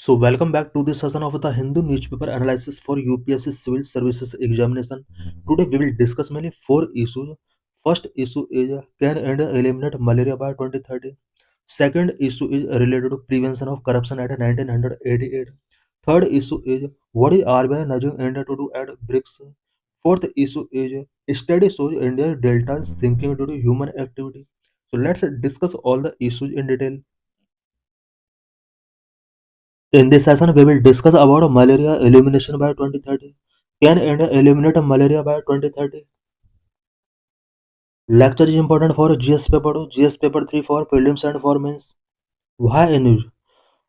So welcome back to this session of the Hindu newspaper analysis for UPSC Civil Services Examination. Today we will discuss mainly four issues. First issue is can India eliminate malaria by 2030? Second issue is related to prevention of corruption at 1988. Third issue is what is RBI nudging India to do at BRICS? Fourth issue is study shows India's delta is sinking due to human activity. So let's discuss all the issues in detail. In this session, we will discuss about malaria elimination by 2030. Can India eliminate malaria by 2030? Lecture is important for GS paper 2, GS paper 3 for prelims and for mains. Why in news?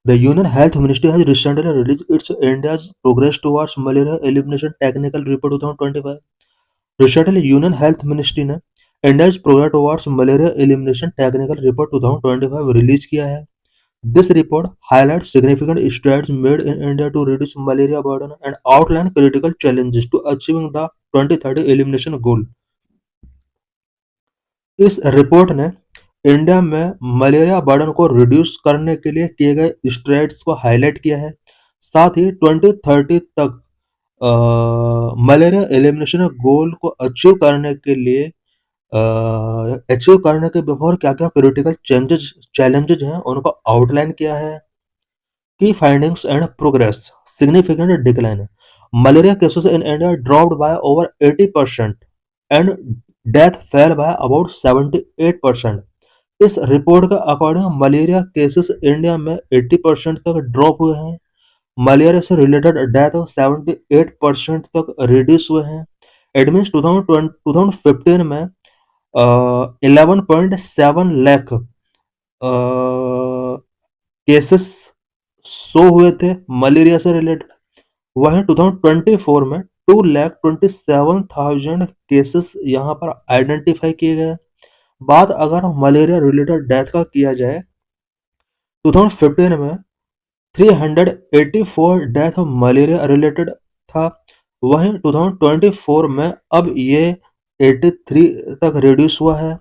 The Union Health Ministry has recently released its India's progress towards malaria elimination technical report 2025. Recently, Union Health Ministry ने India's progress towards malaria elimination technical report 2025 release किया है. This report highlights significant strides made in India to reduce malaria burden and outline critical challenges to achieving the 2030 elimination goal. इस report ने India में malaria burden को reduce करने के लिए किए गए स्ट्रेड्स को हाईलाइट किया है. साथ ही 2030 तक मलेरिया एलिमिनेशन गोल को अचीव करने के बिफोर क्या-क्या क्रिटिकल चैलेंजेस हैं उनको आउटलाइन किया है. Key findings and progress. Significant decline. Malaria cases in India dropped by over 80% and death fell by about 78%. इस रिपोर्ट के अकॉर्डिंग मलेरिया केसेस इंडिया में 80% तक ड्रॉप हुए हैं. मलेरिया से रिलेटेड डेथ 78% तक रिड्यूस हुए हैं. इट मीन्स 2015 में 11.7 लाख केसेस शो हुए थे मलेरिया से रिलेटेड. वहीं 2024 में 2,27,000 केसेस यहाँ पर आइडेंटिफाई किए गए. बात अगर मलेरिया रिलेटेड डेथ का किया जाए 2015 में 384 डेथ मलेरिया रिलेटेड था. वहीं 2024 में अब ये 83 तक रिड्यूस हुआ है.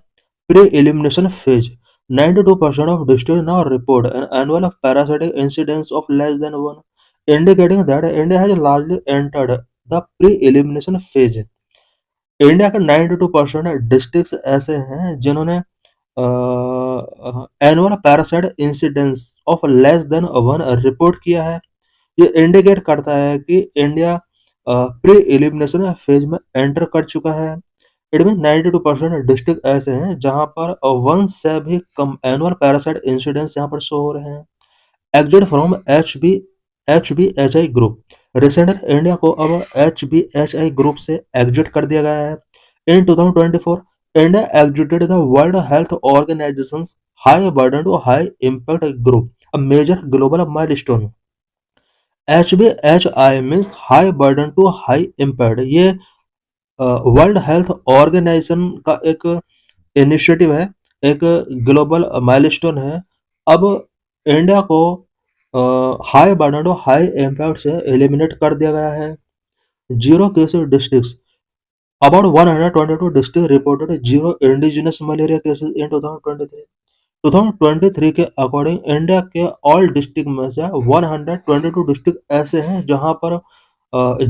Pre elimination phase 92% of districts now report an annual parasitic incidence of less than 1, indicating that India has largely entered the pre-elimination phase. India के 92% डिस्ट्रिक्ट्स ऐसे हैं जिन्होंने annual parasite incidence of less than 1 report किया है. ये indicate करता है कि इंडिया प्री एलिमिनेशन फेज में एंटर कर चुका है. इट मीन 92% डिस्ट्रिक्ट ऐसे हैं जहां पर 1 से भी कम एनुअल पैरासाइट इंसिडेंस यहाँ पर शो हो रहे हैं. Exit from HBHI group. Recently India को अब HBHI ग्रुप से एग्जिट कर दिया गया है. In 2024 India exited the World Health Organisation's high burden to high impact group, a major global milestone. HBHI means high burden to high impact. ये World Health Organisation का एक इनिशिएटिव है, एक ग्लोबल माइलस्टोन है. अब इंडिया को high burden to high impact से eliminate कर दिया गया है. Zero cases districts. About 122 district reported zero indigenous malaria cases in 2023. 2023 के अकॉर्डिंग इंडिया के ऑल डिस्ट्रिक्ट में से 122 डिस्ट्रिक्ट ऐसे हैं जहां पर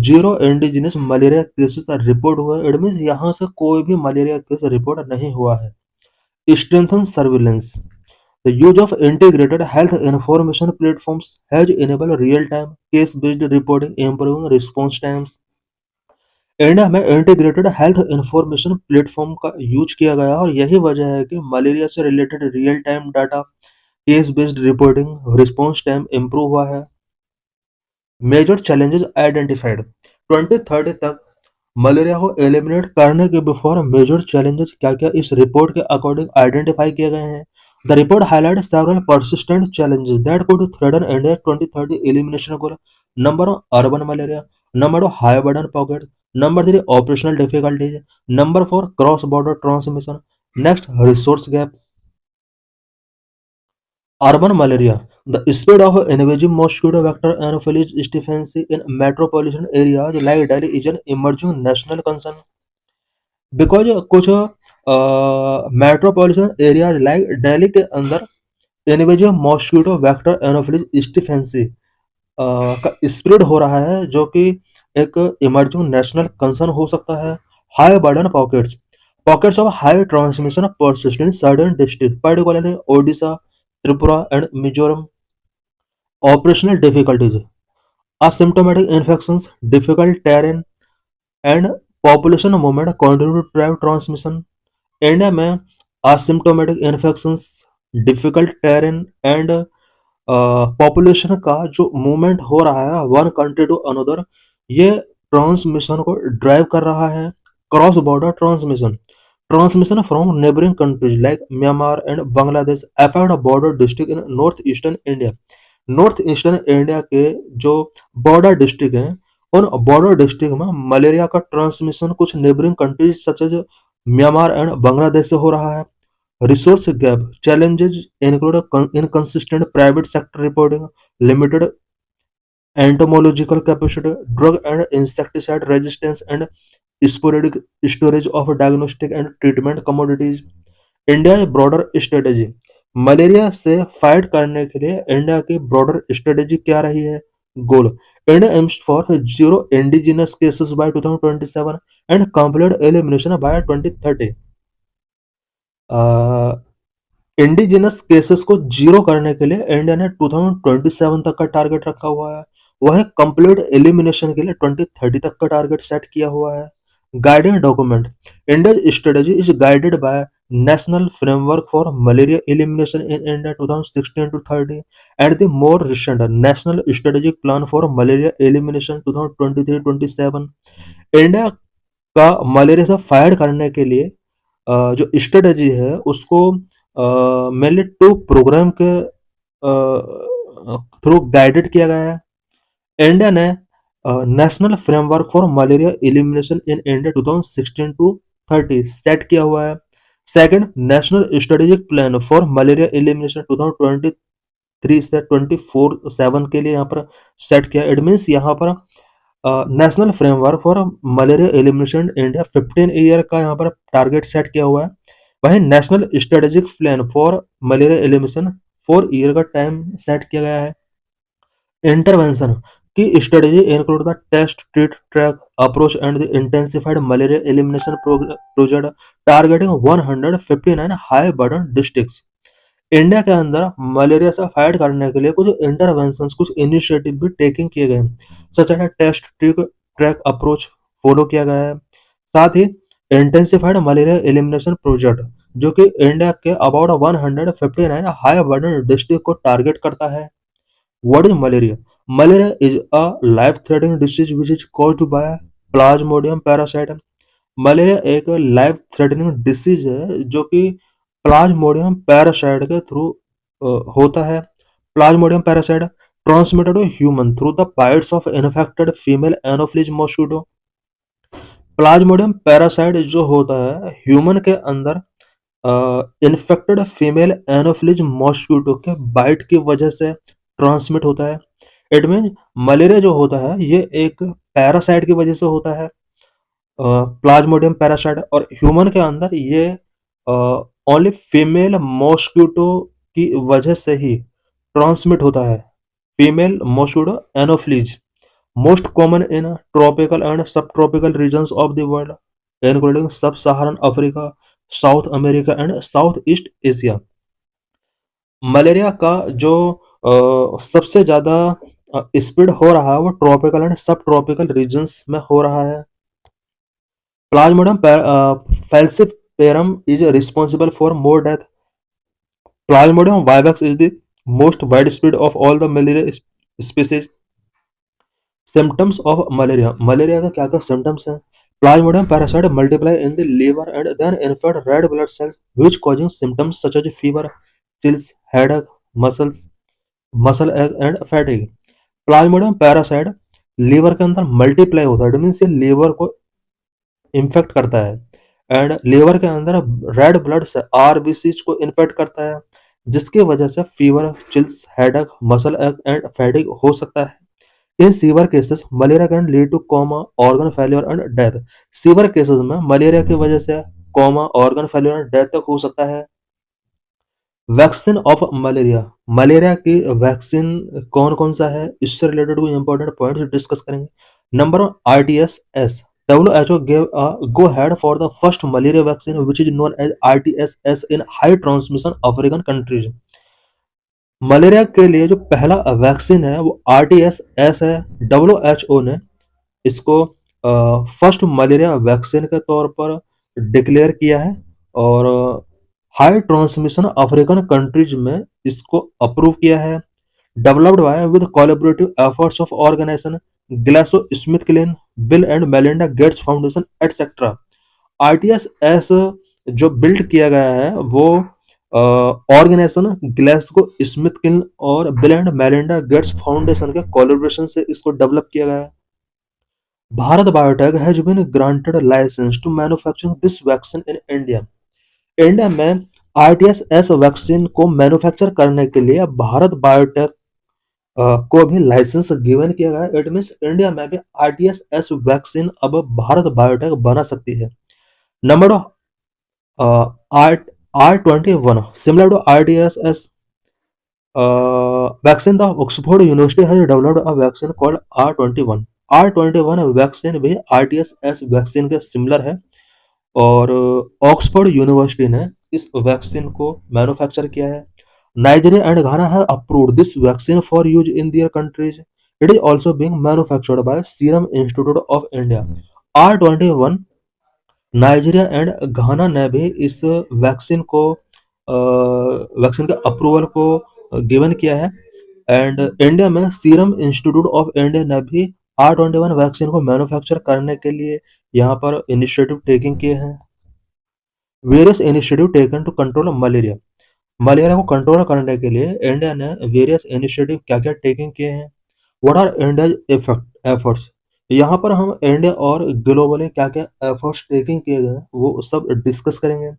zero indigenous malaria cases report हुआ. इट मीन्स यहाँ से कोई भी मलेरिया केस रिपोर्ट नहीं हुआ है. Strengthen surveillance. The use of integrated health information platforms has enabled real-time case-based reporting, improving response times. India में इंटीग्रेटेड हेल्थ इंफॉर्मेशन प्लेटफॉर्म का यूज किया गया और यही वजह है कि मलेरिया से related real time data, case based reporting, response time improve हुआ है. Major challenges identified. 2030 तक मलेरिया को एलिमिनेट करने के बिफोर मेजर चैलेंजेस क्या-क्या इस रिपोर्ट के अकॉर्डिंग आइडेंटिफाई किए गए हैं. The report highlights several persistent challenges that could threaten India's 2030 elimination goal. Number 1, urban malaria. Number 2, high burden pocket. Number 3, operational difficulties. Number 4, cross-border transmission. Next, resource gap. Urban malaria. The spread of invasive mosquito vector Anopheles stephensi in metropolitan areas like Delhi is an emerging national concern. Because कुछ metropolitan areas like Delhi के अंदर invasive mosquito vector Anopheles स्टिफेंसी का spread हो रहा है, जो कि एक इमर्जिंग नेशनल कंसर्न हो सकता है। High burden pockets, pockets of high transmission persist in certain districts, particularly Odisha, Tripura, and Mizoram. Operational difficulties, asymptomatic infections, difficult terrain, and population movement continue to drive transmission. India में asymptomatic infections, difficult terrain, and population का जो movement हो रहा है one country to another, ये transmission को drive कर रहा है। Cross border transmission, transmission from neighbouring countries like Myanmar and Bangladesh affect border district in north eastern India. North eastern India के जो बॉर्डर डिस्ट्रिक्ट हैं, उन बॉर्डर डिस्ट्रिक्ट में मलेरिया का ट्रांसमिशन कुछ neighbouring countries such as Myanmar and Bangladesh से हो रहा है। Resource gap challenges include inconsistent private sector reporting, limited entomological capacity, drug and insecticide resistance, and sporadic storage of diagnostic and treatment commodities. India broader strategy, malaria से fight करने के लिए India की broader strategy क्या रही है? Goal, India aims for zero indigenous cases by 2027 and complete elimination by 2030। Indigenous cases को zero करने के लिए इंडिया ने 2027 तक का टारगेट रखा हुआ है। वहीं कंप्लीट एलिमिनेशन के लिए 2030 तक का टारगेट सेट किया हुआ है। Guiding document, India strategy is guided by national framework for malaria elimination in India 2016 to 30 and the more recent national strategic plan for malaria elimination 2023-27। India का मलेरिया से fight करने के लिए जो स्ट्रेटेजी है उसको मेनली टू प्रोग्राम के through guided किया गया है। इंडिया ने national framework for malaria elimination in India 2016 to 30 set किया हुआ है। Second, national strategic plan for malaria elimination 2023 से 24/7 के लिए यहाँ पर सेट किया। इट मीन्स यहाँ पर national framework for malaria elimination India 15 year का यहाँ पर टारगेट सेट किया हुआ है। वहीं national strategic plan for malaria elimination 4 year का टाइम सेट किया गया है। इंटरवेंशन की strategy include the test treat track approach and the intensified malaria elimination project targeting 159 high burden districts. India के अंदर मलेरिया से फाइट करने के लिए कुछ इंटरवेंशंस, कुछ इनिशिएटिव भी टेकिंग किए गए हैं, such as test track approach follow किया गया है। साथ ही इंटेंसिफाइड मलेरिया एलिमिनेशन प्रोजेक्ट, जो कि इंडिया के अबाउट 159 हाई बर्डन डिस्ट्रिक्ट को टारगेट करता है। What is malaria? Malaria is a life threatening disease which is caused by plasmodium parasite. Malaria एक लाइफ थ्रेटनिंग डिसीज है जो कि प्लाज्मोडियम पैरासाइट के थ्रू होता है। Plasmodium parasite transmitted to human through the bites of infected female anopheles mosquito. Plasmodium parasite जो होता है ह्यूमन के अंदर इन्फेक्टेड फीमेल एनोफिलीज मॉस्किटो के बाइट की वजह से ट्रांसमिट होता है। इट मीन मलेरिया जो होता है ये एक पैरासाइट की वजह से होता है, प्लाज्मोडियम पैरासाइट, और ह्यूमन के अंदर ये ओनली फीमेल मॉस्किटो की वजह से ही ट्रांसमिट होता है। Female mosquito anopheles most common in tropical and subtropical regions of the world, including sub-Saharan Africa, South America and Southeast Asia. Malaria का जो सबसे ज़्यादा स्प्रेड हो रहा है वो ट्रॉपिकल एंड सब ट्रॉपिकल रीजन्स में हो रहा है। Plasmodium falciparum is responsible for more death. Plasmodium vivax is the most widespread of all the malaria species. Symptoms of malaria, malaria का क्या क्या सिम्टम्स हैं? Plasmodium parasite multiply in the liver and then infect red blood cells which causing symptoms such as fever, chills, headache, muscle ache and fatigue. Plasmodium parasite liver के अंदर multiply होता है, it means ये liver को infect करता है and liver के अंदर रेड ब्लड से आरबीसीज को इन्फेक्ट करता है, जिसकी वजह से fever, chills, headache, muscle ache and fatigue हो सकता है। In severe cases, malaria can lead to coma, organ failure and death. Severe cases में मलेरिया की वजह से कॉमा, ऑर्गन फेलियर और डेथ तक हो सकता है। वैक्सीन ऑफ मलेरिया, मलेरिया की वैक्सीन कौन कौन सा है, इससे रिलेटेड कोई इंपॉर्टेंट पॉइंट्स डिस्कस करेंगे। Number one, RTSS. WHO gave a go ahead for the first malaria vaccine which is known as RTSS in high transmission African countries। Malaria के लिए जो पहला वैक्सीन है वो RTSS है। WHO ने इसको फर्स्ट मलेरिया वैक्सीन के तौर पर डिक्लेयर किया है और हाई ट्रांसमिशन अफ्रीकन कंट्रीज में इसको अप्रूव किया है। Developed by with collaborative efforts of organization Glaxo Smith Kline, Bill and Melinda Gates Foundation etcetera. RTSS जो बिल्ड किया गया है वो ऑर्गेनाइजेशन ग्लैक्सो स्मिथ क्लिन और Bill and Melinda Gates foundation के कोलैबोरेशन से इसको डेवलप किया गया है। Bharat Biotech has been granted licence to manufacture this vaccine in India. India में आरटीएसएस वैक्सीन को मैन्युफैक्चर करने के लिए भारत बायोटेक को भी लाइसेंस गिवन किया गया है। इट मीन्स इंडिया में भी आरटीएसएस वैक्सीन अब भारत बायोटेक बना सकती है। Number R R21 similar to RTSS vaccine, the Oxford University has developed a vaccine called R21। R21 vaccine भी RTSS वैक्सीन के सिमिलर है और ऑक्सफोर्ड यूनिवर्सिटी ने इस वैक्सीन को मैन्युफैक्चर किया है। Nigeria and Ghana have approved this vaccine for use in their countries. It is also being manufactured by Serum Institute of India. R21 Nigeria and Ghana ने भी इस वैक्सीन को vaccine के अप्रूवल को given किया है एंड इंडिया में serum Institute of India ने भी R21 वैक्सीन को मैन्युफैक्चर करने के लिए यहाँ पर इनिशिएटिव टेकिंग किए हैं। Various initiative taken to control malaria, malaria को कंट्रोल करने के लिए इंडिया ने वेरियस इनिशिएटिव क्या क्या टेकिंग किए हैं। व्हाट आर इंडिया एफर्ट्स, यहाँ पर हम इंडिया और ग्लोबली क्या क्या एफर्ट्स टेकिंग किए गए वो सब डिस्कस करेंगे।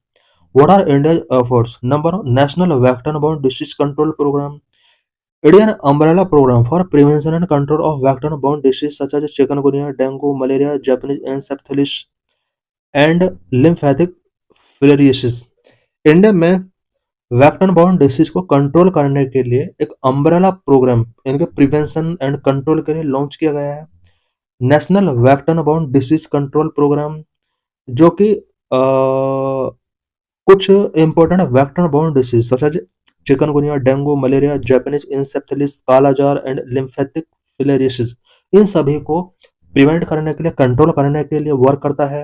What are India efforts, number one, national vector borne disease control programme. Indian umbrella program for prevention and control of vector-borne diseases such as chikungunya, dengue, malaria, Japanese encephalitis and lymphatic filariasis। India में vector borne disease को control करने के लिए एक umbrella programme इनके prevention and control के लिए launch किया गया है, national vector borne disease control programme, जो कि कुछ important vector borne disease such as chikungunya, dengue, malaria, Japanese encephalitis, kala-azar and lymphatic filariasis, इन सभी को प्रिवेंट करने के लिए, कंट्रोल करने के लिए वर्क करता है।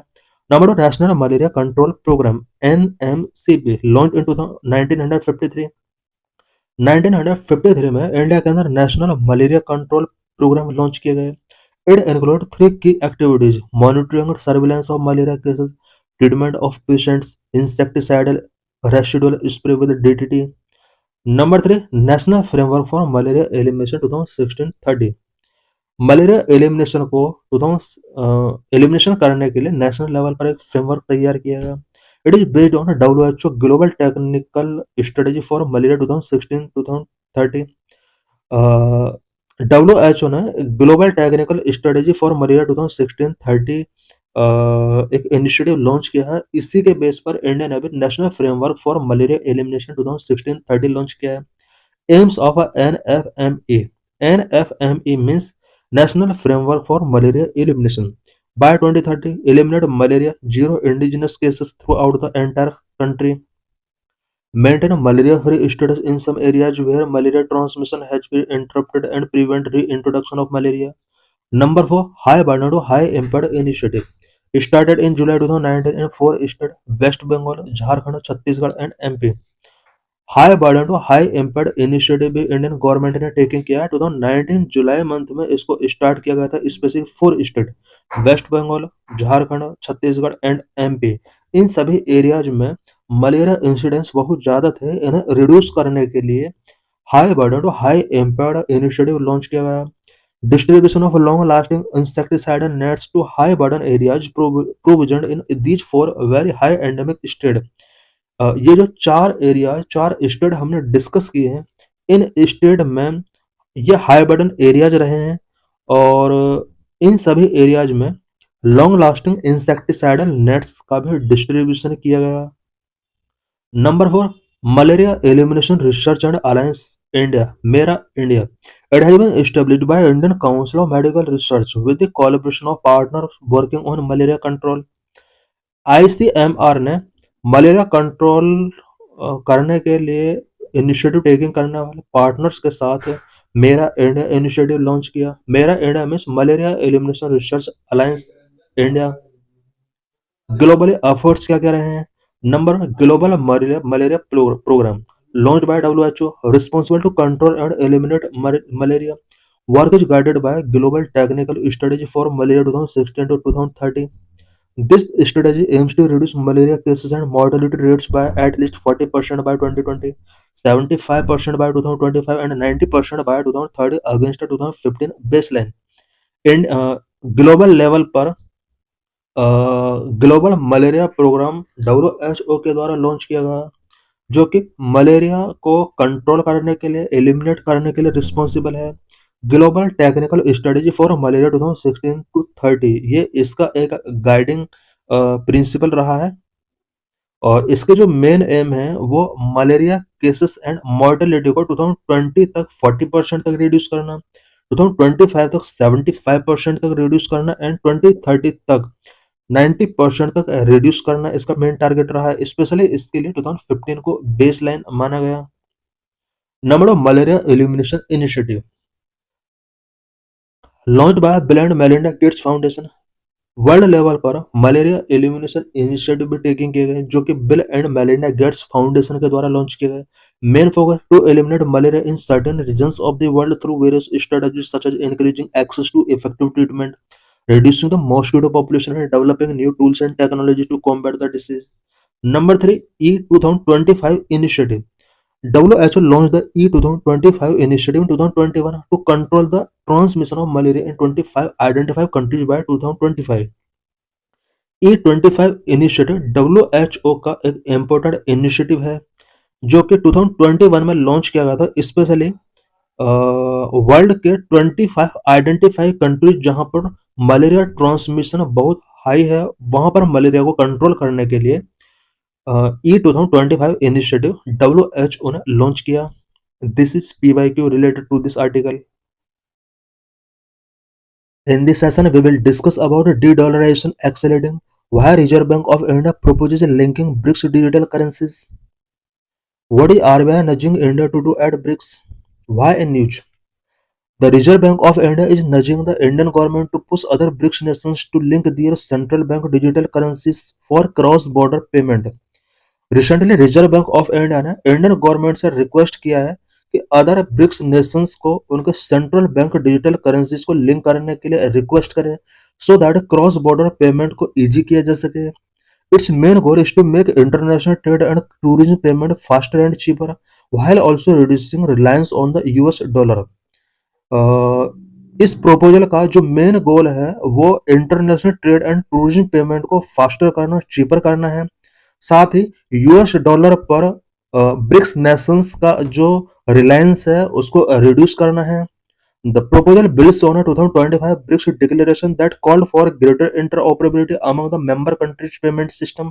Number two, national malaria control programme NMCP launch in 1953। 1953 में इंडिया के अंदर national malaria control programme launch किए गए। इट इंक्लूड 3 की activities: monitoring and surveillance of malaria cases, treatment of patients, insecticidal residual spray with DDT। Number 3, national framework for malaria elimination 2016-30। Malaria elimination को elimination करने के लिए national level पर एक framework तैयार किया गया। It is based on WHO global technical strategy for malaria 2016-2030। WHO ने global technical strategy for malaria 2016-30 एक इनिशिएटिव लॉन्च किया है। इसी के बेस पर इंडिया ने भी national framework for malaria elimination 2016-30 launch किया है। Aims of NFMA, NFMA means national framework for malaria elimination. By 2030 eliminate malaria, zero indigenous cases throughout the entire country, maintain malaria free status in some areas where malaria transmission has been interrupted and prevent reintroduction of malaria। Number 4, high burden to high impact initiative started in July 2019 in 4 states: West Bengal, Jharkhand, Chhattisgarh and MP। High burden to high impact initiative भी Indian government ने taking किया है। 2019 जुलाई month में इसको start किया गया था। Specific 4 state West Bengal, Jharkhand, Chhattisgarh and MP, इन सभी एरियाज में मलेरिया इंसिडेंस बहुत ज्यादा थे। इन्हें रिड्यूस करने के लिए high burden to high impact initiative launch किया गया। Distribution of long lasting insecticidal nets to high burden areas provision in these 4 very high endemic state. ये जो 4 एरिया 4 स्टेट हमने डिस्कस किए हैं, इन स्टेट में ये हाई बर्डन एरियाज रहे हैं और इन सभी एरियाज में लॉन्ग लास्टिंग इंसेक्टिसाइडल नेट्स का भी डिस्ट्रीब्यूशन किया गया। Number 4, Malaria Elimination Research and Alliance India, MERA India. It has been established by Indian Council of Medical Research with the collaboration of partners working on malaria control. ICMR ने malaria control करने के लिए initiative taking करने वाले partners के साथ मेरा India initiative launch किया। MERA India means malaria elimination research alliance India. Globally efforts क्या कह रहे हैं? Number global malaria programme launched by WHO, responsible to control and eliminate malaria. Work is guided by Global Technical Strategy for Malaria 2016 to 2030. This strategy aims to reduce malaria cases and mortality rates by at least 40% by 2020, 75% by 2025, and 90% by 2030 against the 2015 baseline. In global level पर global malaria programme WHO के द्वारा launch किया गया, जो कि malaria को control करने के लिए, एलिमिनेट करने के लिए रिस्पॉन्सिबल है। Global technical strategy for malaria 2016 to 30 ये इसका एक गाइडिंग प्रिंसिपल रहा है और इसके जो मेन एम है वो मलेरिया केसेस एंड मॉर्टेलिटी को 2020 तक 40% तक रिड्यूस करना, 2025 तक 75% तक रिड्यूस करना एंड 2030 तक 90% तक रिड्यूस करना इसका मेन टारगेट रहा है। स्पेशली इसके लिए 2015 को बेस लाइन माना गया। Number of malaria elimination initiative launched by Bill and Melinda Gates foundation. World level पर मलेरिया एलिमिनेशन इनिशिएटिव भी टेकिंग किए गए जो कि Bill and Melinda Gates foundation के द्वारा लॉन्च किए गए। Main focus to eliminate malaria in certain regions of the world through various strategies such as increasing access to effective treatment, reducing the mosquito population and developing new tools and technology to combat the disease. Number 3, E2025 initiative. WHO launched the E2025 initiative in 2021 to control the transmission of malaria in 25 identified countries by 2025. E25 initiative WHO का एक important initiative है जो कि 2021 में launch किया गया था। Specially world के 25 आइडेंटिफाई कंट्रीज जहां पर मलेरिया ट्रांसमिशन बहुत हाई है वहां पर मलेरिया को कंट्रोल करने के लिए E2025 इनिशिएटिव WHO ने लॉन्च किया। This is PYQ related to this article. In this session, we will discuss about de-dollarization accelerating, why Reserve Bank of India proposes linking BRICS digital currencies. What is RBI nudging India to do at BRICS? Why a news? The Reserve Bank of India is nudging the Indian government to push other BRICS nations to link their central bank digital currencies for cross-border payment. Recently, Reserve Bank of India ने Indian government से request किया है कि other BRICS Nations को उनके central bank digital currencies को link करने के लिए रिक्वेस्ट करे so that cross border payment को इजी किया जा सके। Its main goal is to make international trade and tourism payment faster and cheaper, while also reducing reliance on the US dollar. इस प्रोपोजल का जो मेन गोल है वो international trade and tourism payment को faster करना, cheaper करना है। साथ ही US डॉलर पर ब्रिक्स नेशंस का जो रिलायंस है उसको रिड्यूस करना है। The proposal builds on a 2025 BRICS declaration that called for greater interoperability among the member countries' payment system.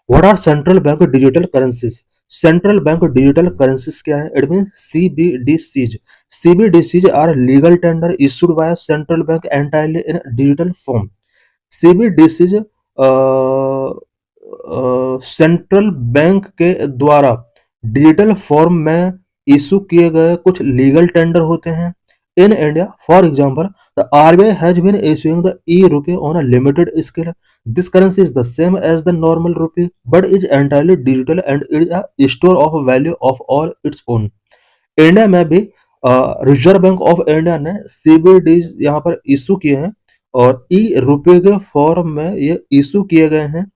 What are central bank digital currencies? Central bank digital currencies क्या है? It means CBDCs. CBDCs are legal tender issued by a central bank entirely in digital form. CBDCs central bank के द्वारा digital form में issue किए गए कुछ legal tender होते हैं। In India, for example, the RBI has been issuing the e-rupee on a limited scale. This currency is the same as the normal rupee but is entirely digital and it is a store of value of all its own. India में भी reserve bank of India ने CBD यहाँ पर issue किए हैं और e-rupee के form में ये इशू किए गए हैं।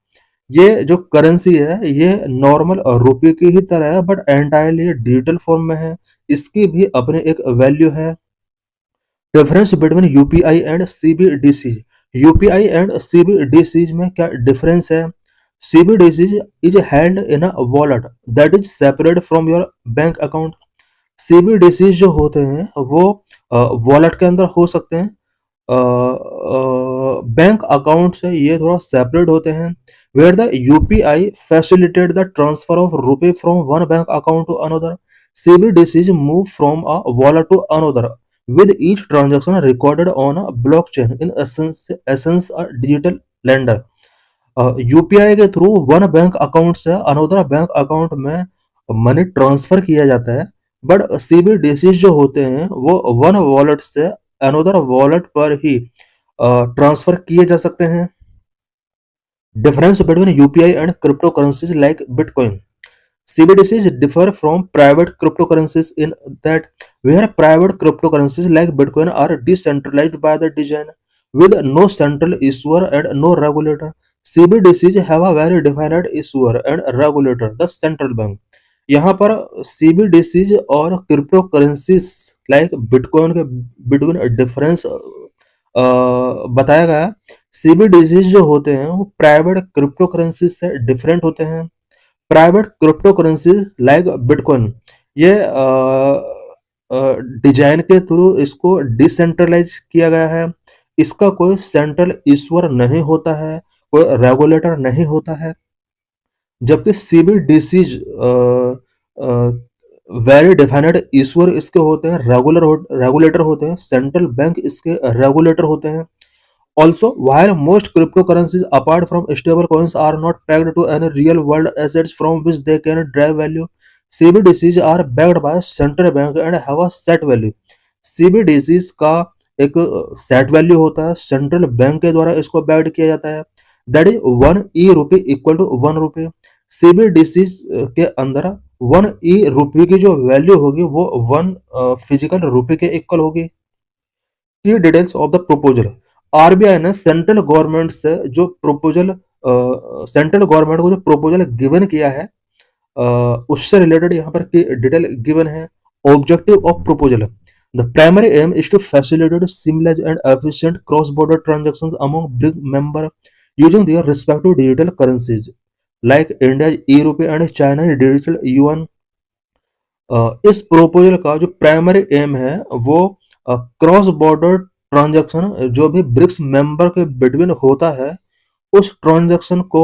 ये जो करेंसी है ये नॉर्मल रुपये की ही तरह है बट एंटायरली डिजिटल फॉर्म में है। इसकी भी अपनी एक वैल्यू है। Difference between UPI and CBDC। UPI and CBDC में क्या डिफरेंस है? CBDC is held in a wallet that is separate from your bank account. CBDC जो होते हैं वो वॉलेट के अंदर हो सकते हैं, बैंक अकाउंट से ये थोड़ा सेपरेट होते हैं। where the UPI facilitated the transfer of rupee from one bank account to another. CBDCs move from a wallet to another, with each transaction recorded on a blockchain, in essence a digital lender. UPI के through one bank account से another bank account में money transfer किया जाता है, but CBDC जो होते हैं वो वन वॉलेट से अनदर वॉलेट पर ही ट्रांसफर किए जा सकते हैं. Difference between UPI and cryptocurrencies like Bitcoin. CBDCs differ from private cryptocurrencies in that where private cryptocurrencies like Bitcoin are decentralized by the design with no central issuer and no regulator. CBDCs have a very defined issuer and regulator, the central bank. यहाँ पर CBDCs और crypto currencies like bitcoin के between difference बताया गया. CBDC जो होते हैं वो प्राइवेट क्रिप्टो करेंसी से डिफरेंट होते हैं. Private crypto currency like bitcoin ये डिजाइन के थ्रू इसको डिसेंट्रलाइज किया गया है. इसका कोई सेंट्रल ईश्वर नहीं होता है, कोई रेगुलेटर नहीं होता है. जबकि सीबीडीसी वेरी डिफाइंड ईश्वर इसके होते हैं, रेगुलेटर होते हैं, सेंट्रल बैंक इसके रेगुलेटर होते हैं. Also, while most cryptocurrencies apart from stablecoins are not pegged to any real world assets from which they can derive value, CBDCs are backed by central bank and have a set value. CBDCs का एक set value होता है, central bank के द्वारा इसको backed किया जाता है. That is 1 E equal to 1 रुपये. CBDC के अंदर 1 E की जो वैल्यू होगी वो 1 फिजिकल रुपये के इक्वल होगी. की details of the proposal. RBI ने सेंट्रल गवर्नमेंट से जो प्रपोजल सेंट्रल गवर्नमेंट को जो प्रपोजल गिवन किया है उससे रिलेटेड यहाँ पर की डिटेल गिवन है. Objective of proposal. The primary aim is to facilitate seamless and efficient cross-border transactions among big member using their respective digital currencies, like India's e-rupee and China's digital yuan. इस proposal का जो primary aim है वो cross border transaction जो भी BRICS member के between होता है उस ट्रांजैक्शन को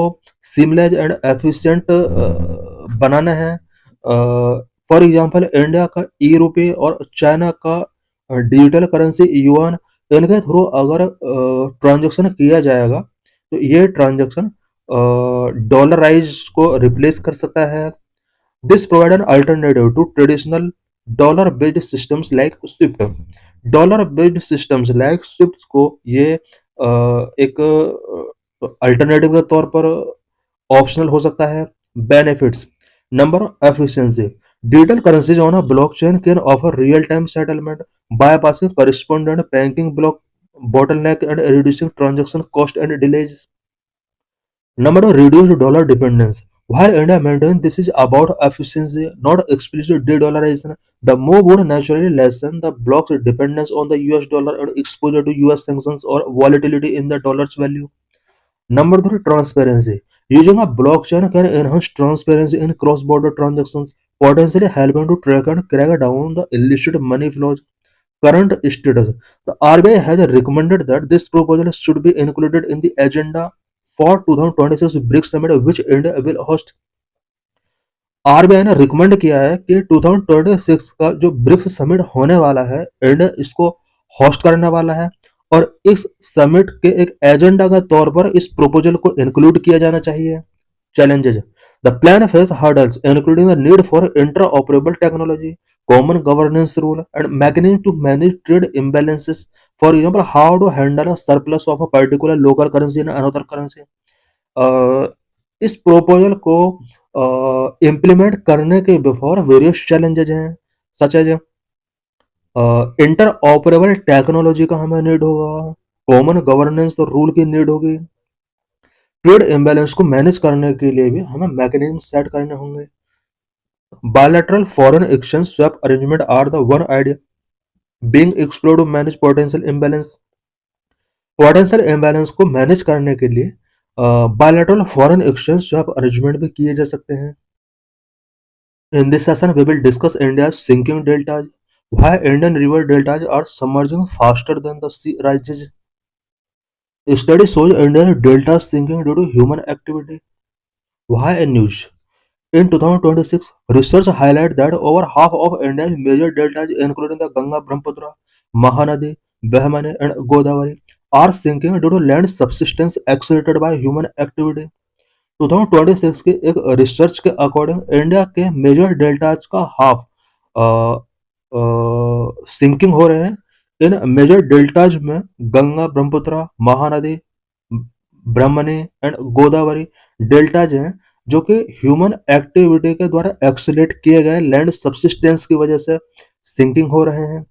सीमलेस एंड एफिशिएंट बनाना है. फॉर एग्जांपल इंडिया का ई रुपये और चाइना का डिजिटल करेंसी युआन, इनके थ्रू अगर ट्रांजैक्शन किया जाएगा तो ये ट्रांजैक्शन डॉलराइज को रिप्लेस कर सकता है. This provide an alternative to traditional dollar-based systems like SWIFT. Dollar-based systems like SWIFT को ये एक अल्टरनेटिव के तौर पर ऑप्शनल हो सकता है. Benefits. Number efficiency. Digital currencies on a blockchain can offer real-time settlement, bypassing correspondent banking block bottleneck and reducing transaction cost and delays. Number two, reduced dollar dependence. While India maintains this is about efficiency, not explicit de-dollarization, the move would naturally lessen the bloc's dependence on the US dollar and exposure to US sanctions or volatility in the dollar's value. Number three, transparency. Using a blockchain can enhance transparency in cross-border transactions, potentially helping to track and crack down the illicit money flows. Current status. The RBI has recommended that this proposal should be included in the agenda for 2026 BRICS summit which India will host. RBI ने recommend किया है कि 2026 का जो BRICS summit होने वाला है India इसको होस्ट करने वाला है और इस समिट के एक एजेंडा के तौर पर इस प्रोपोजल को इंक्लूड किया जाना चाहिए. Challenges. The plan face hurdles including the need for interoperable technology, common governance rule and mechanism to manage trade imbalances. For example, how to handle a surplus of a particular local currency in another currency. इस proposal को implement करने के before various challenges हैं, such as interoperable technology का हमें need होगा, common governance तो rule की नीड होगी, ट्रेड इम्बैलेंस को मैनेज करने के लिए भी हमें मैकेनिज्म सेट करने होंगे. Bilateral foreign exchange swap arrangement are the one idea being explored to manage potential imbalance. Potential imbalance को मैनेज करने के लिए bilateral foreign exchange swap arrangement भी किए जा सकते हैं. In this session, we will discuss India's sinking deltas, why Indian river deltas are submerging faster than the sea rises. A study shows India's delta sinking due to human activity. Why in news? In 2026, research highlights that over half of India's major deltas, including the Ganga, Brahmaputra, Mahanadi, Brahmani, and Godavari, are sinking due to land subsidence accelerated by human activity. 2026 के एक research के according India के major deltas का half sinking हो रहे हैं। इन major deltas में गंगा, ब्रह्मपुत्र, महानदी, ब्रह्मणी and Godavari deltas हैं जो कि ह्यूमन एक्टिविटी के द्वारा एक्सलेट किए गए लैंड सबसिस्टेंस की वजह से सिंकिंग हो रहे हैं।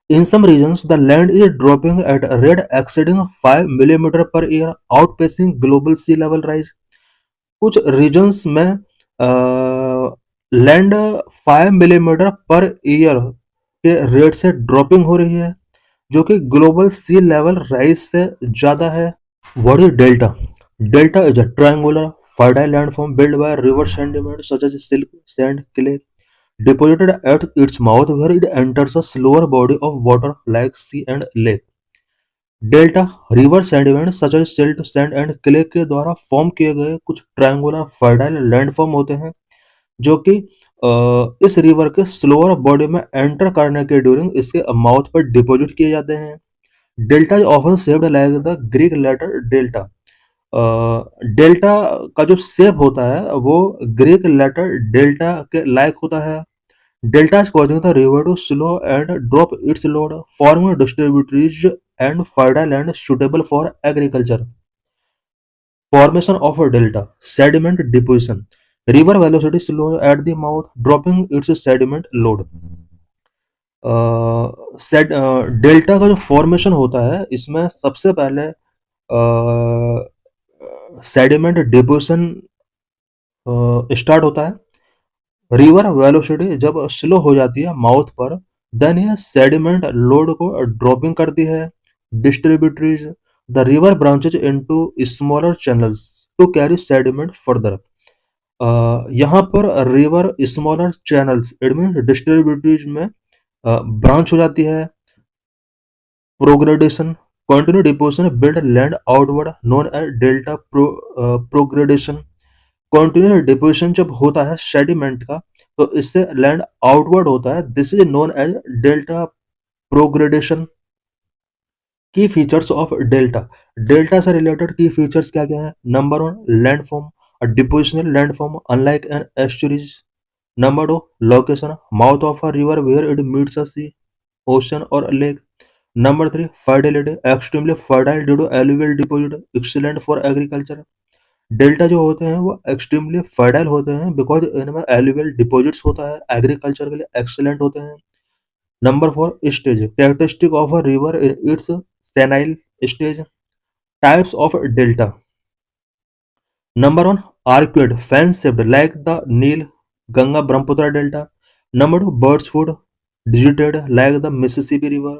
In some regions, the land is dropping at a rate exceeding 5 millimeter per year, outpacing global sea level rise. कुछ रीजन्स में लैंड 5 मिलीमीटर पर ईयर के रेट से ड्रॉपिंग हो रही है जो कि ग्लोबल सी लेवल राइज से ज्यादा है। What is delta? Delta is a triangular fertile landform built by river sediment such as silt, sand, clay, deposited at its mouth where it enters a slower body of water like sea and lake. Delta river sediment such as silt, sand and clay के द्वारा form किए गए कुछ triangular fertile landform होते हैं जो कि इस रिवर के स्लोअर बॉडी में एंटर करने के ड्यूरिंग इसके माउथ पर डिपॉजिट किए जाते हैं। Delta is often shaped like the Greek letter delta. Delta का जो शेप होता है वो ग्रीक लेटर डेल्टा के लायक होता है। Delta is causing the river to slow and drop its load, forming distributaries and fertile land suitable for agriculture. Formation of a delta. Sediment deposition. River velocity slow at the mouth, dropping its sediment load. Delta का जो formation होता है इसमें सबसे पहले sediment deposition start होता है। River velocity जब स्लो हो जाती है माउथ पर देन यह सेडिमेंट लोड को ड्रॉपिंग करती है। Distributaries the river branches into smaller channels to carry sediment further. यहाँ पर river smaller channels it mean distributaries में ब्रांच हो जाती है। Progradation continue deposition build land outward known as delta progradation. Continuous deposition जब होता है सेडिमेंट का तो इससे लैंड आउटवर्ड होता है। This is known as delta progradation. Key features of delta. Delta से रिलेटेड की फीचर्स क्या क्या है? Number one, landform, a depositional landform unlike an estuaries. Number two, location, mouth of a river where it meets a sea, ocean और lake. Number three, fertility, extremely fertile due to alluvial deposit, excellent for agriculture. Delta जो होते हैं वो extremely fertile होते हैं because इनमें alluvial deposits होता है, एग्रीकल्चर के लिए एक्सीलेंट होते हैं। Number four, stage, characteristic of a river in its senile stage. Types of delta. Number one, arcuate, fan shaped like the Nile, Ganga Brahmaputra delta. Number two, bird's foot, digitated like the Mississippi river.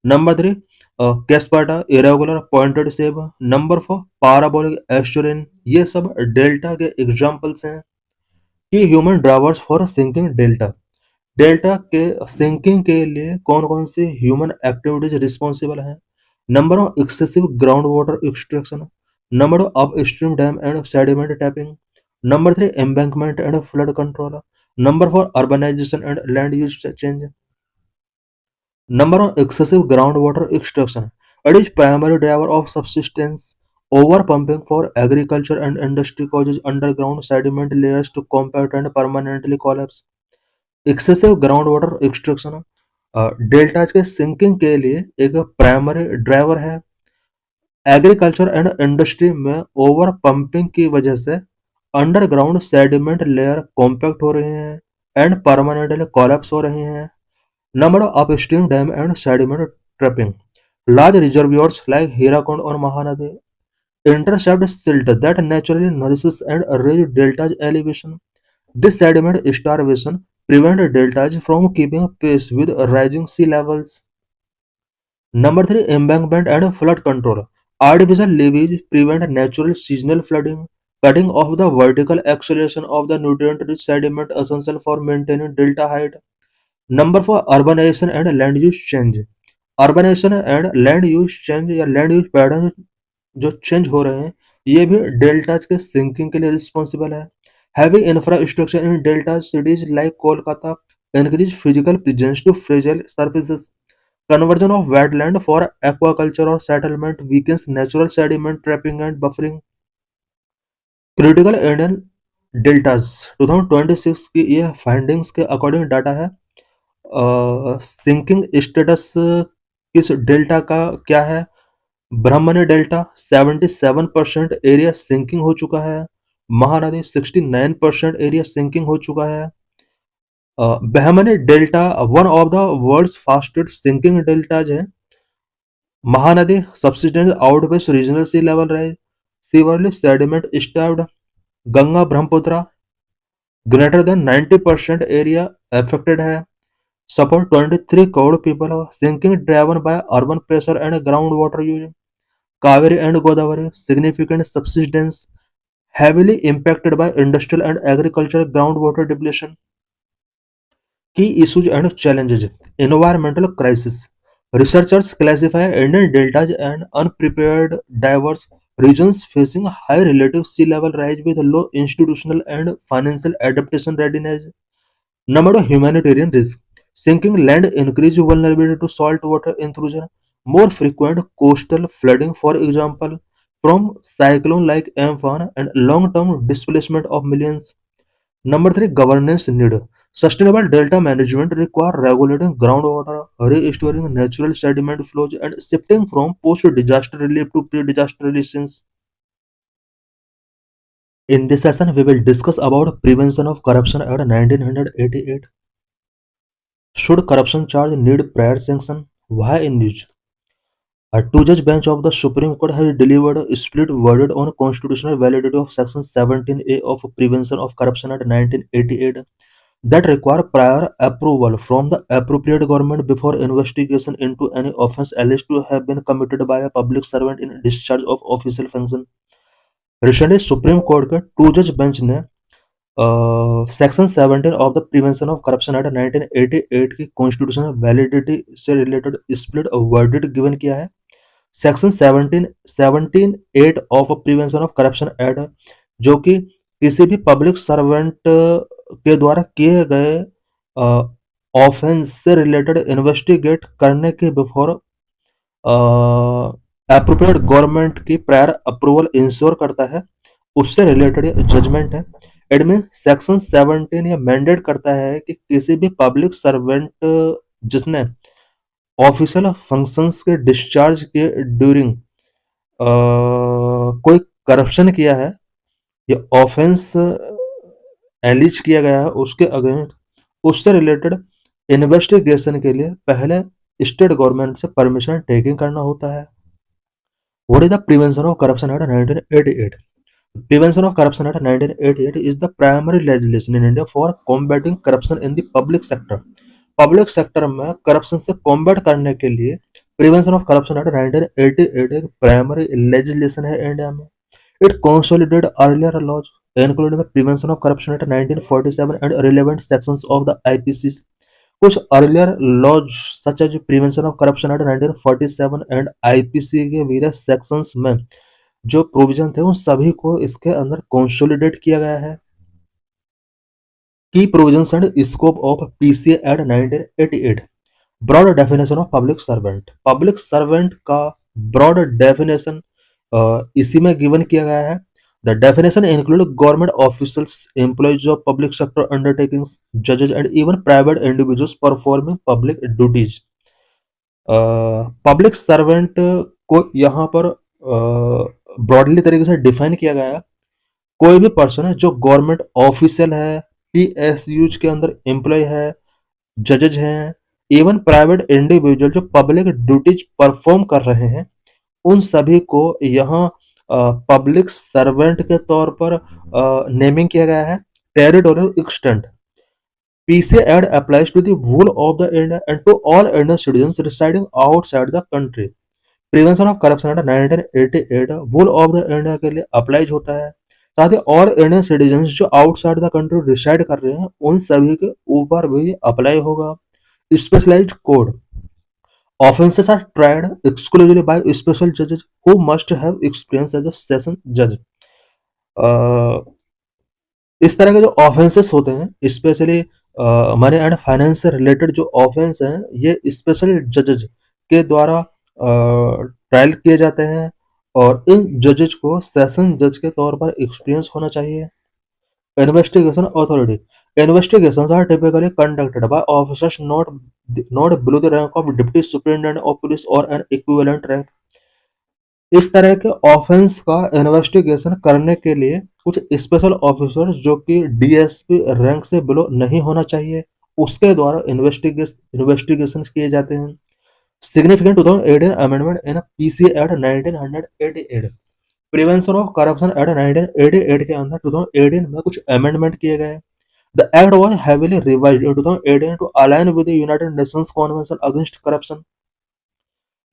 Number three, cuspate, irregular pointed shape. Number four, parabolic estuarine. ये सब delta के examples हैं। Key human drivers for sinking delta. Delta के sinking के लिए कौन कौन सी ह्यूमन एक्टिविटीज रिस्पॉन्सिबल हैं? Number one, excessive ground water extraction. Number two, upstream dam and sediment tapping. Number three, embankment and flood control. Number four, urbanisation and land use change. Number one, excessive groundwater extraction. It is primary driver of subsistence. Overpumping for agriculture and industry causes underground sediment layers to compact and permanently collapse. Excessive groundwater extraction deltas के sinking के लिए एक primary driver है। Agriculture and industry में over pumping की वजह से underground sediment layer compact हो रहे हैं एंड परमानेंटली कोलैप्स हो रहे हैं। Number of upstream dam and sediment trapping. Large reservoirs like Hirakud or Mahanadi intercept silt that naturally nourishes and raises delta's elevation. This sediment starvation prevents deltas from keeping pace with rising sea levels. Number three, embankment and flood control. Artificial levees prevent natural seasonal flooding, cutting off the vertical acceleration of the nutrient-rich sediment essential for maintaining delta height. Number four, urbanization and land use change. Urbanisation and land use change या land use pattern जो change हो रहे हैं, ये भी deltas के sinking के लिए रिस्पॉन्सिबल है। Heavy infrastructure in delta cities like Kolkata increase physical presence to fragile surfaces. Conversion of wetland for aquaculture or settlement weakens natural sediment trapping and buffering. Critical Indian deltas 2026 की ये findings के according data है। Sinking status किस delta का क्या है? ब्रह्मणी delta 77% area sinking हो चुका है। महानदी 69% एरिया सिंकिंग हो चुका है। Brahmani delta one of the world's fastest sinking deltas है। Mahanadi subsidence outpace regional sea level rise, severely sediment starved. Ganga Brahmaputra greater than 90% area affected है. Support 23 crore people of sinking driven by urban pressure and groundwater use. Kaveri and Godavari significant subsidence heavily impacted by industrial and agricultural groundwater depletion. Key issues and challenges. Environmental crisis. Researchers classify Indian deltas and unprepared diverse regions facing high relative sea level rise with low institutional and financial adaptation readiness. Number of humanitarian risk. Sinking land increase vulnerability to saltwater intrusion. More frequent coastal flooding, for example, from cyclone like Amphan and long-term displacement of millions. Number three, governance need. Sustainable delta management require regulating groundwater, restoring natural sediment flows, and shifting from post-disaster relief to pre-disaster resilience. In this session, we will discuss about prevention of corruption at 1988. Should corruption charge need prior sanction? Why in this? A two-judge bench of the Supreme Court has delivered a split verdict on constitutional validity of Section 17A of Prevention of Corruption Act 1988 that require prior approval from the appropriate government before investigation into any offence alleged to have been committed by a public servant in discharge of official function. Recently, supreme court के to जज bench ने section 17 of the prevention of corruption act 1988 की constitutional validity से related split verdict given किया है। Section 17 of prevention of corruption act जो कि किसी भी पब्लिक सर्वेंट के द्वारा किए गए ऑफेंस से रिलेटेड इन्वेस्टिगेट करने के बिफोर एप्रोप्रिएट गवर्नमेंट की प्रायर अप्रूवल इंश्योर करता है, उससे रिलेटेड जजमेंट है। इनमें सेक्शन 17 ये मैंडेट करता है कि किसी भी पब्लिक सर्वेंट जिसने ऑफिशियल फंक्शंस के डिस्चार्ज के ड्यूरिंग कोई करप्शन किया है या ऑफेंस एलिज किया गया है उसके अगेंस्ट उससे रिलेटेड इन्वेस्टिगेशन के लिए पहले स्टेट गवर्नमेंट से परमिशन टेकिंग करना होता है। What is the prevention of corruption act 1988? Prevention of Corruption Act 1988 is the primary legislation in India for combating corruption in the public sector. Public sector में corruption से combat करने के लिए prevention of corruption act 1988 एक primary legislation है India में। It consolidated earlier laws including the prevention of corruption act 1947 and relevant sections of the IPC. कुछ earlier laws such as prevention of corruption act 1947 and IPC के various sections में जो provision थे उन सभी को इसके अंदर कंसोलिडेट किया गया है। Key provisions and scope of PCA act 1988। Broad definition of public servant. Public servant का ब्रॉड डेफिनेशन इसी में गिवन किया गया है। The definition include government officials, employees of public sector undertakings, जजेज and even private individuals performing public duties. Public servant को यहाँ पर ब्रॉडली तरीके से डिफाइन किया गया है। कोई भी पर्सन है जो गवर्नमेंट ऑफिशियल है, पीएसयूज के अंदर एम्प्लॉय है, जजेज हैं, इवन प्राइवेट इंडिविजुअल जो पब्लिक ड्यूटीज परफॉर्म कर रहे हैं, उन सभी को यहाँ पब्लिक सर्वेंट के तौर पर नेमिंग किया गया है। Territorial extent. PCA act applies to the whole of the India and to all Indian citizens residing outside the country. Prevention of corruption act 1988 whole of the India के लिए applies होता है। साथ ही ऑल इंडियन सिटीजन्स जो outside the country reside कर रहे हैं उन सभी के ऊपर भी अप्लाई होगा। Specialised code. Offenses are tried exclusively by special judges who must have experience as a session judge. अ, इस तरह के जो ऑफेंसेस होते हैं स्पेशली मनी एंड फाइनेंस से रिलेटेड जो ऑफेंस हैं ये स्पेशल जजेज के द्वारा ट्रायल किए जाते हैं और इन जजेज को सेशन जज के तौर पर एक्सपीरियंस होना चाहिए। Investigation authority investigations are typically conducted by officers not below the rank of deputy superintendent of police or an equivalent rank। इस तरह के ऑफेंस का इन्वेस्टिगेशन करने के लिए कुछ स्पेशल ऑफिसर्स जो कि डीएसपी रैंक से बिलो नहीं होना चाहिए उसके द्वारा इन्वेस्टिगेशन किए जाते हैं। Significant 2018 amendment in PC act 1988 prevention of corruption act 1988 के अंदर 2018 में कुछ अमेंडमेंट किए गए। The act was heavily revised in 2018 to align with the United Nations Convention Against Corruption।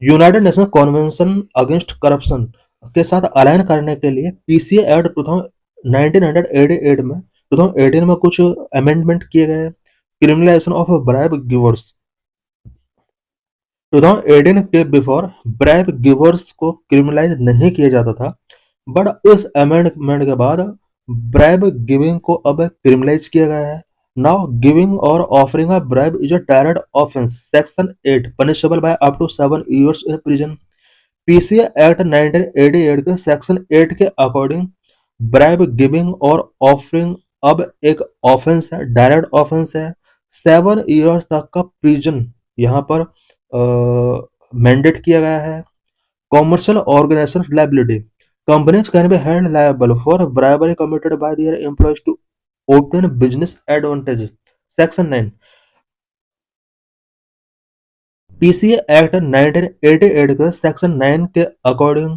United nation convention against corruption के साथ अलाइन करने के लिए पीसीए एक्ट 1988 में 2018 में कुछ अमेंडमेंट किए गए। क्रिमिनलाइजेशन ऑफ ब्राइब गिवर्स 2018 के बिफोर ब्राइब गिवर्स को क्रिमिनलाइज नहीं किया जाता था बट इस अमेंडमेंट के बाद ब्राइब गिविंग को अब क्रिमिनलाइज किया गया है। नाउ गिविंग और offering a bribe is a direct offence section 8 punishable by up to 7 years in prison. PCA act 1988 के सेक्शन 8 के अकॉर्डिंग ब्राइब गिविंग और ऑफरिंग अब एक ऑफेंस है, डायरेक्ट ऑफेंस है। 7 इयर्स तक का प्रिजन यहाँ पर मैंडेट किया गया है। Commercial organisation liability companies can be held liable for bribery committed by their employees to obtain business advantages section 9 PCA act 1988 के सेक्शन 9 के अकॉर्डिंग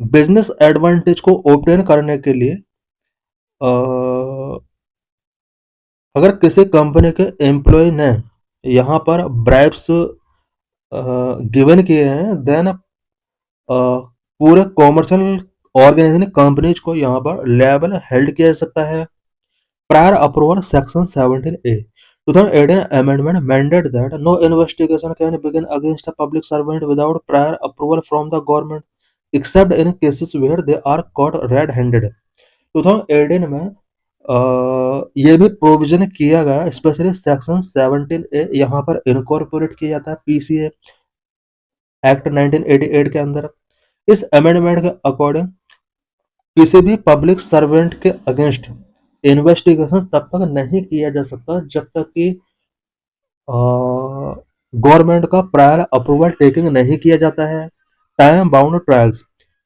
बिजनेस एडवांटेज को ऑब्टेन करने के लिए अगर किसी कंपनी के एम्प्लॉय ने यहाँ पर ब्राइब्स गिवन किए हैं देन पूरे कॉमर्शियल ऑर्गेनाइजेशन कंपनीज को यहाँ पर लेबल हेल्ड किया जा सकता है। Prior approval section 17A 2018 amendment mandate that no investigation can begin against a public servant without prior approval from the government except in cases where they are caught red-handed। 2018 में ये भी provision किया गया specially section 17A यहाँ पर incorporate किया जाता है पीसीए एक्ट 1988 के अंदर। इस अमेंडमेंट के अकॉर्डिंग किसी भी पब्लिक सर्वेंट के अगेंस्ट इन्वेस्टिगेशन तब तक नहीं किया जा सकता जब तक कि गवर्नमेंट का प्रायर अप्रूवल टेकिंग नहीं किया जाता है। Time bound trials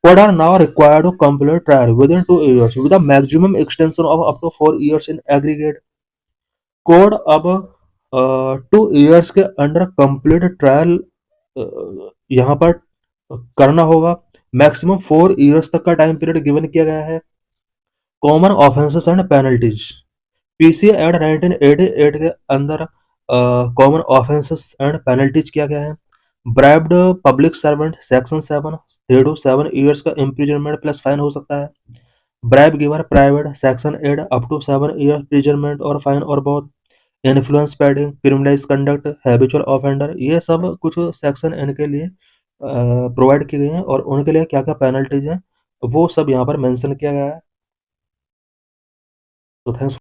code are now required to complete trial within 2 years with a maximum extension of up to 4 years in aggregate। Code अब 2 years के अंडर कंप्लीट ट्रायल यहाँ पर करना होगा। मैक्सिमम 4 years तक का टाइम पीरियड गिवन किया गया है। Common offences and penalties PCA act 1988 के अंदर कॉमन ऑफेंसेस एंड पेनल्टीज किया गया है। Bribed public servant section 7 3 to 7 years का इम्प्रिजनमेंट प्लस फाइन हो सकता है। Bribe giver private section 8 up to 7 years imprisonment और फाइन और बहुत। Influence peddling criminalise conduct habitual offender ये सब कुछ सेक्शन इनके लिए प्रोवाइड की गई हैं और उनके लिए क्या क्या पेनल्टीज हैं वो सब यहाँ पर मेंशन किया गया है। तो थैंक्स।